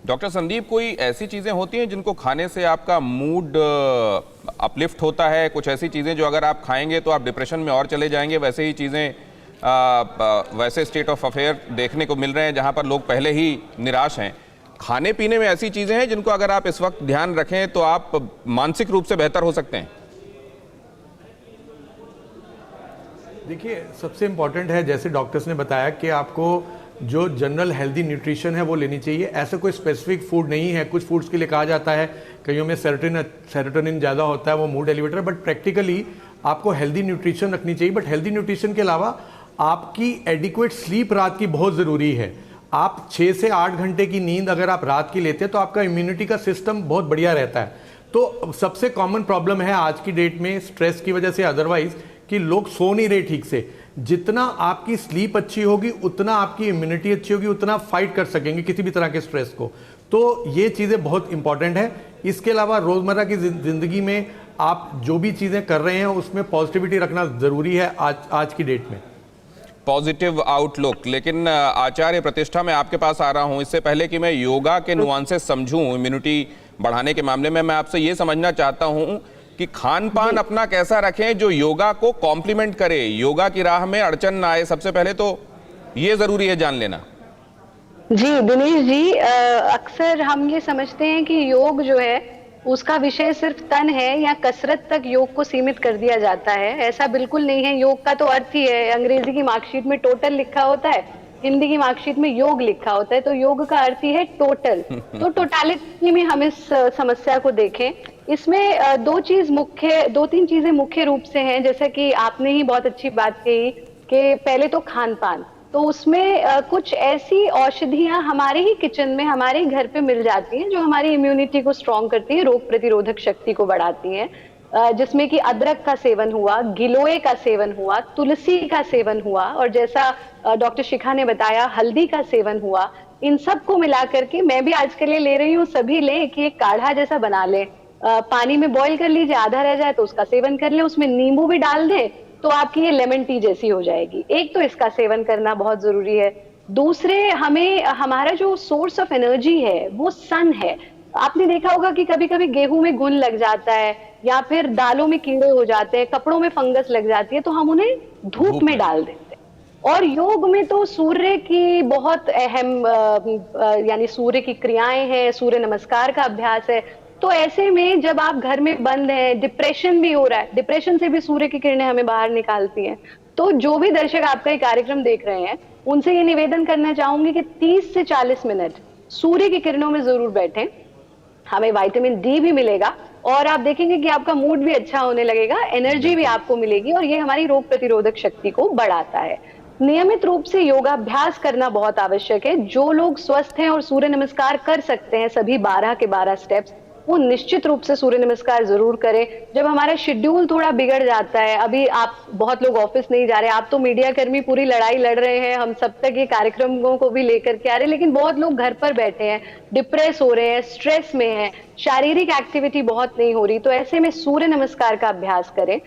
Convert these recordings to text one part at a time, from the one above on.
Doctor Sandeep, कोई ऐसी चीज़ें होती हैं जिनको खाने से आपका मूड अपलिफ्ट होता है? कुछ ऐसी चीज़ें जो अगर आप खाएंगे तो आप डिप्रेशन में और चले जाएंगे, वैसे ही चीज़ें वैसे स्टेट ऑफ अफेयर देखने को मिल रहे हैं जहां पर लोग पहले ही निराश हैं। खाने पीने में ऐसी चीज़ें हैं जिनको अगर आप इस वक्त ध्यान रखें तो आप मानसिक रूप से बेहतर हो सकते हैं? देखिए, सबसे इम्पॉर्टेंट है, जैसे डॉक्टर्स ने बताया, कि आपको जो जनरल हेल्दी न्यूट्रिशन है वो लेनी चाहिए। ऐसा कोई स्पेसिफिक फूड नहीं है। कुछ फूड्स के लिए कहा जाता है, कईयों में सेरोटोनिन ज़्यादा होता है, वो मूड एलिवेटर, बट प्रैक्टिकली आपको हेल्दी न्यूट्रिशन रखनी चाहिए। बट हेल्दी न्यूट्रिशन के अलावा आपकी एडिक्वेट स्लीप रात की बहुत ज़रूरी है। आप 6 से 8 घंटे की नींद अगर आप रात की लेते हैं तो आपका इम्यूनिटी का सिस्टम बहुत बढ़िया रहता है। तो सबसे कॉमन प्रॉब्लम है आज की डेट में, स्ट्रेस की वजह से अदरवाइज, कि लोग सो नहीं रहे ठीक से। जितना आपकी स्लीप अच्छी होगी उतना आपकी इम्यूनिटी अच्छी होगी, उतना फाइट कर सकेंगे किसी भी तरह के स्ट्रेस को। तो ये चीज़ें बहुत इंपॉर्टेंट है। इसके अलावा रोज़मर्रा की ज़िंदगी में आप जो भी चीज़ें कर रहे हैं उसमें पॉजिटिविटी रखना ज़रूरी है आज की डेट में। Positive outlook. लेकिन आचार्य प्रतिष्ठा, मैं आपके पास आ रहा हूं। इससे पहले कि मैं योगा के नुआंसेस समझूं इम्यूनिटी बढ़ाने के मामले में, मैं आपसे ये समझना चाहता हूं कि खान पान अपना कैसा रखें जो योगा को कॉम्प्लीमेंट करे, योगा की राह में अड़चन ना आए। सबसे पहले तो ये जरूरी है जान लेना। जी दिनेश जी, अक्सर हम ये समझते हैं कि योग जो है उसका विषय सिर्फ तन है या कसरत तक योग को सीमित कर दिया जाता है। ऐसा बिल्कुल नहीं है। योग का तो अर्थ ही है, अंग्रेजी की मार्कशीट में टोटल लिखा होता है, हिंदी की मार्कशीट में योग लिखा होता है, तो योग का अर्थ ही है टोटल। तो टोटालिटी में हम इस समस्या को देखें। इसमें दो तीन चीजें मुख्य रूप से हैं, जैसे कि आपने ही बहुत अच्छी बात कही कि पहले तो खान पान, तो उसमें कुछ ऐसी औषधियां हमारे ही किचन में, हमारे ही घर पे मिल जाती हैं जो हमारी इम्यूनिटी को स्ट्रॉन्ग करती है, रोग प्रतिरोधक शक्ति को बढ़ाती हैं। जिसमें कि अदरक का सेवन हुआ, गिलोय का सेवन हुआ, तुलसी का सेवन हुआ, और जैसा डॉक्टर शिखा ने बताया हल्दी का सेवन हुआ। इन सब को मिला करके मैं भी आज के लिए ले रही हूँ, सभी लें कि एक काढ़ा जैसा बना लें। पानी में बॉईल कर लीजिए, आधा रह जाए तो उसका सेवन कर लें, उसमें नींबू भी डाल दें तो आपकी ये लेमन टी जैसी हो जाएगी। एक तो इसका सेवन करना बहुत जरूरी है। दूसरे, हमें हमारा जो सोर्स ऑफ एनर्जी है वो सन है। आपने देखा होगा कि कभी कभी गेहूं में घुन लग जाता है या फिर दालों में कीड़े हो जाते हैं, कपड़ों में फंगस लग जाती है, तो हम उन्हें धूप में डाल देते हैं। और योग में तो सूर्य की बहुत अहम यानी सूर्य की क्रियाएं हैं, सूर्य नमस्कार का अभ्यास है। तो ऐसे में जब आप घर में बंद हैं, डिप्रेशन भी हो रहा है, डिप्रेशन से भी सूर्य की किरणें हमें बाहर निकालती हैं। तो जो भी दर्शक आपका ये कार्यक्रम देख रहे हैं उनसे ये निवेदन करना चाहूंगी कि 30 से 40 मिनट सूर्य की किरणों में जरूर बैठें। हमें विटामिन डी भी मिलेगा और आप देखेंगे कि आपका मूड भी अच्छा होने लगेगा, एनर्जी भी आपको मिलेगी, और ये हमारी रोग प्रतिरोधक शक्ति को बढ़ाता है। नियमित रूप से योगाभ्यास करना बहुत आवश्यक है। जो लोग स्वस्थ हैं और सूर्य नमस्कार कर सकते हैं, सभी 12 के 12 स्टेप्स, वो निश्चित रूप से सूर्य नमस्कार जरूर करें। जब हमारा शेड्यूल थोड़ा बिगड़ जाता है, अभी आप बहुत लोग ऑफिस नहीं जा रहे, आप तो मीडिया कर्मी पूरी लड़ाई लड़ रहे हैं, हम सब तक ये कार्यक्रमों को भी लेकर के आ रहे हैं, लेकिन बहुत लोग घर पर बैठे हैं, डिप्रेस हो रहे हैं, स्ट्रेस में हैं, शारीरिक एक्टिविटी बहुत नहीं हो रही। तो ऐसे में सूर्य नमस्कार का अभ्यास करें,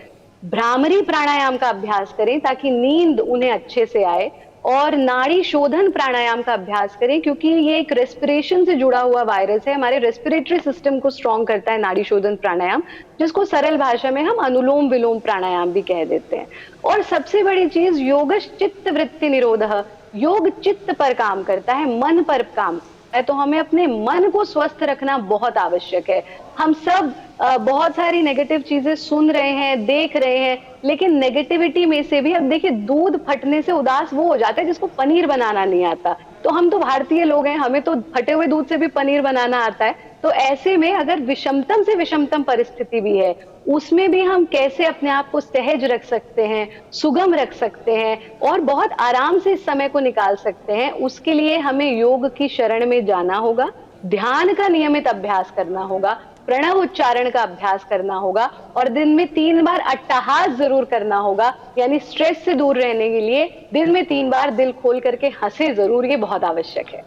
भ्रामरी प्राणायाम का अभ्यास करें ताकि नींद उन्हें अच्छे से आए, और नाड़ी शोधन प्राणायाम का अभ्यास करें क्योंकि ये एक रेस्पिरेशन से जुड़ा हुआ वायरस है, हमारे रेस्पिरेटरी सिस्टम को स्ट्रॉन्ग करता है नाड़ी शोधन प्राणायाम, जिसको सरल भाषा में हम अनुलोम विलोम प्राणायाम भी कह देते हैं। और सबसे बड़ी चीज, योगश चित्त वृत्ति निरोधः, योग चित्त पर काम करता है, मन पर काम है, तो हमें अपने मन को स्वस्थ रखना बहुत आवश्यक है। हम सब बहुत सारी नेगेटिव चीजें सुन रहे हैं, देख रहे हैं, लेकिन नेगेटिविटी में से भी, अब देखिए, दूध फटने से उदास वो हो जाता है जिसको पनीर बनाना नहीं आता। तो हम तो भारतीय लोग हैं, हमें तो फटे हुए दूध से भी पनीर बनाना आता है। तो ऐसे में अगर विषमतम से विषमतम परिस्थिति भी है, उसमें भी हम कैसे अपने आप को सहज रख सकते हैं, सुगम रख सकते हैं और बहुत आराम से इस समय को निकाल सकते हैं, उसके लिए हमें योग की शरण में जाना होगा, ध्यान का नियमित अभ्यास करना होगा, प्रणव उच्चारण का अभ्यास करना होगा, और दिन में 3 बार अट्टहास जरूर करना होगा, यानी स्ट्रेस से दूर रहने के लिए दिन में 3 बार दिल खोल करके हंसे जरूर, ये बहुत आवश्यक है।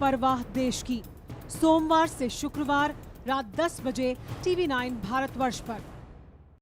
परवाह देश की, सोमवार से शुक्रवार रात 10 बजे TV9 भारतवर्ष पर।